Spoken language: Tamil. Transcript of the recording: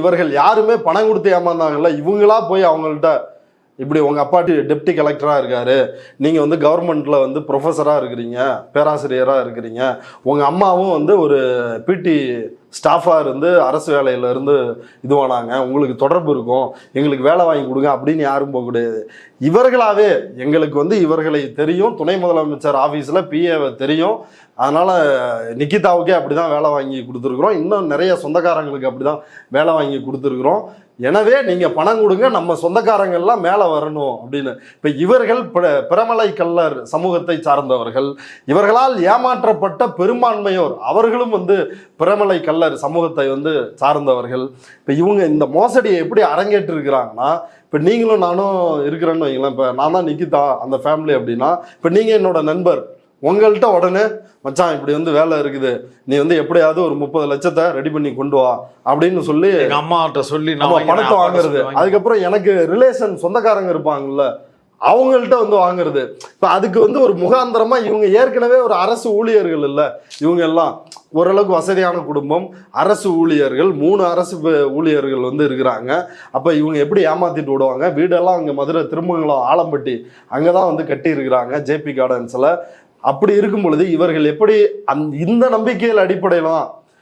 இவர்கள் யாருமே பணம் கொடுத்து ஏமாந்தாங்கல்ல, இவங்களா போய் அவங்கள்ட்ட இப்படி உங்கள் அப்பா டெப்டி கலெக்டராக இருக்காரு, நீங்கள் வந்து கவர்மெண்ட்டில் வந்து ப்ரொஃபஸராக இருக்கிறீங்க, பேராசிரியராக இருக்கிறீங்க, உங்கள் அம்மாவும் வந்து ஒரு பிடி ஸ்டாஃபாக இருந்து அரசு வேலையிலேருந்து இதுவானாங்க, உங்களுக்கு தொடர்பு இருக்கும், எங்களுக்கு வேலை வாங்கி கொடுங்க அப்படின்னு யாரும் போக கிடையாது. இவர்களாகவே எங்களுக்கு வந்து இவர்களை தெரியும், துணை முதலமைச்சர் ஆஃபீஸில் பிஏவை தெரியும், அதனால் நிக்கிதாவுக்கே அப்படி தான் வேலை வாங்கி கொடுத்துருக்குறோம், இன்னும் நிறைய சொந்தக்காரங்களுக்கு அப்படி தான் வேலை வாங்கி கொடுத்துருக்குறோம், எனவே நீங்கள் பணம் கொடுங்க, நம்ம சொந்தக்காரங்கள்லாம் மேலே வரணும் அப்படின்னு. இப்போ இவர்கள் பிரமலை கள்ளர் சமூகத்தை சார்ந்தவர்கள், இவர்களால் ஏமாற்றப்பட்ட பெரும்பான்மையோர் அவர்களும் வந்து பிரமலை கள்ளர் சமூகத்தை வந்து சார்ந்தவர்கள். இப்போ இவங்க இந்த மோசடியை எப்படி அரங்கேற்றிருக்கிறாங்கன்னா, இப்போ நீங்களும் நானும் இருக்கிறேன்னு வைங்களேன், இப்போ நான் தான் நிக்கிதா அந்த ஃபேமிலி அப்படின்னா, இப்போ நீங்கள் என்னோட நண்பர், உங்கள்கிட்ட உடனே மச்சான் இப்படி வந்து வேலை இருக்குது, நீ வந்து எப்படியாவது ஒரு 30 லட்சத்தை ரெடி பண்ணி கொண்டு வா அப்படின்னு சொல்லி அம்மாட்ட சொல்லி நம்ம பணத்தை வாங்குறது. அதுக்கப்புறம் எனக்கு ரிலேஷன் சொந்தக்காரங்க இருப்பாங்கல்ல, அவங்கள்ட்ட வந்து வாங்குறது. இப்போ அதுக்கு வந்து ஒரு முகாந்திரமா இவங்க ஏற்கனவே ஒரு அரசு ஊழியர்கள் இல்லை, இவங்க எல்லாம் ஓரளவுக்கு வசதியான குடும்பம், அரசு ஊழியர்கள், 3 அரசு ஊழியர்கள் வந்து இருக்கிறாங்க. அப்போ இவங்க எப்படி ஏமாத்திட்டு விடுவாங்க? வீடெல்லாம் அங்கே மதுரை திருமங்கலம் ஆலம்பட்டி அங்கே தான் வந்து கட்டி இருக்கிறாங்க, ஜேபி கார்டன்ஸில். அப்படி இருக்கும் பொழுது இவர்கள் எப்படி இந்த நம்பிக்கையில் அடிப்படையிலாம்